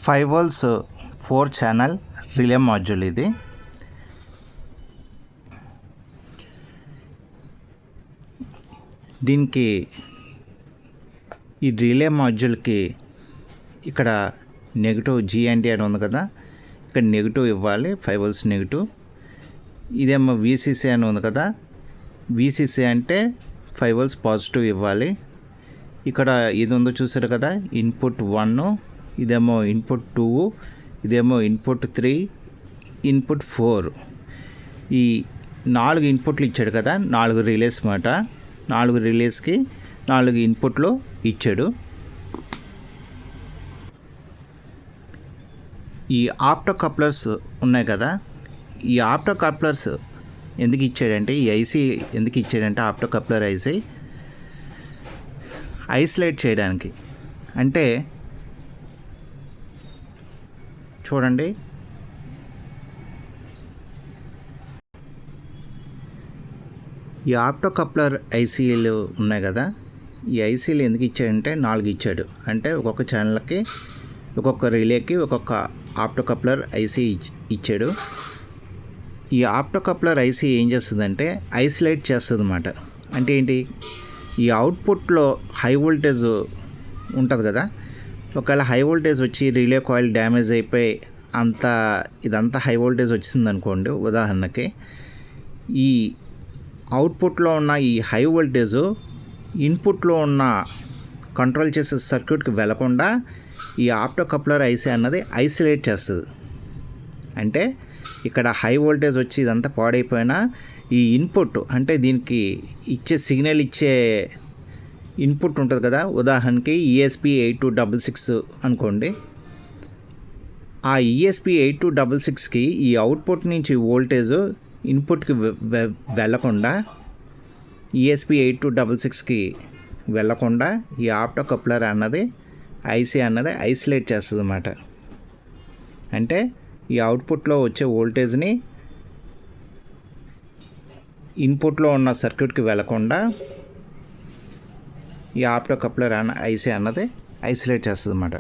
5 volts 4 channel relay module ఇది. దీనికి ఈ రిలే మాడ్యూల్కి ఇక్కడ నెగిటివ్ GND అని ఉంది కదా, ఇక్కడ నెగిటివ్ ఇవ్వాలి, 5 volts నెగిటివ్. ఇదేమో VCC అని ఉంది కదా, VCC అంటే 5 volts పాజిటివ్ ఇవ్వాలి. ఇక్కడ ఇది ఉందో చూసారు కదా, ఇన్పుట్ 1, ఇదేమో ఇన్పుట్ 2, ఇదేమో ఇన్పుట్ 3, ఇన్పుట్ 4. ఈ 4 ఇన్పుట్లు ఇచ్చాడు కదా, 4 రిలేస్ మాట. 4 రిలేస్కి 4 ఇన్పుట్లు ఇచ్చాడు. ఈ ఆప్టో కప్లర్స్ ఉన్నాయి కదా, ఈ ఆప్టో కప్లర్స్ ఎందుకు ఇచ్చాడంటే, ఈ ఐసీ ఎందుకు ఇచ్చాడంటే, ఆప్టో కప్లర్ ఐసీ ఐసోలేట్ చేయడానికి. అంటే చూడండి, ఈ ఆప్టో కప్లర్ ఐసీలు ఉన్నాయి కదా, ఈ ఐసీలు ఎందుకు ఇచ్చాడంటే 4 ఇచ్చాడు. అంటే ఒక్కొక్క ఛానల్కి, ఒక్కొక్క రిలేకి ఒక్కొక్క ఆప్టో కప్లర్ ఐసీ ఇచ్చాడు. ఈ ఆప్టో కప్లర్ ఐసీ ఏం చేస్తుందంటే ఐసోలేట్ చేస్తుంది అన్నమాట. అంటే ఏంటి, ఈ అవుట్పుట్లో హై వోల్టేజ్ ఉంటుంది కదా, ఒకవేళ హై వోల్టేజ్ వచ్చి రిలే కాయిల్ డ్యామేజ్ అయిపోయి ఇదంతా హై వోల్టేజ్ వచ్చింది అనుకోండి ఉదాహరణకి, ఈ అవుట్పుట్లో ఉన్న ఈ హై వోల్టేజ్ ఇన్పుట్లో ఉన్న కంట్రోల్ చేసే సర్క్యూట్కి వెళ్లకుండా ఈ ఆప్టో కప్లర్ ఐసీ అన్నది ఐసోలేట్ చేస్తుంది. అంటే ఇక్కడ హై వోల్టేజ్ వచ్చి ఇదంతా పాడైపోయినా ఈ ఇన్పుట్, అంటే దీనికి ఇచ్చే సిగ్నల్ ఇచ్చే ఇన్పుట్ ఉంటుంది కదా, ఉదాహరణకి ESP8266 అనుకోండి. ఆ ESP8266కి ఈ అవుట్పుట్ నుంచి వోల్టేజ్ ఇన్పుట్కి వెళ్లకుండా, ESP8266కి వెళ్లకుండా ఈ ఆప్టో కప్లర్ అన్నది ఐసీ అన్నది ఐసోలేట్ చేస్తుంది అన్నమాట. అంటే ఈ అవుట్పుట్లో వచ్చే వోల్టేజ్ని ఇన్పుట్లో ఉన్న సర్క్యూట్కి వెళ్లకుండా ఈ ఆప్టో కప్లర్ ఐసీ అన్నది ఐసోలేట్ చేస్తుంది అన్నమాట.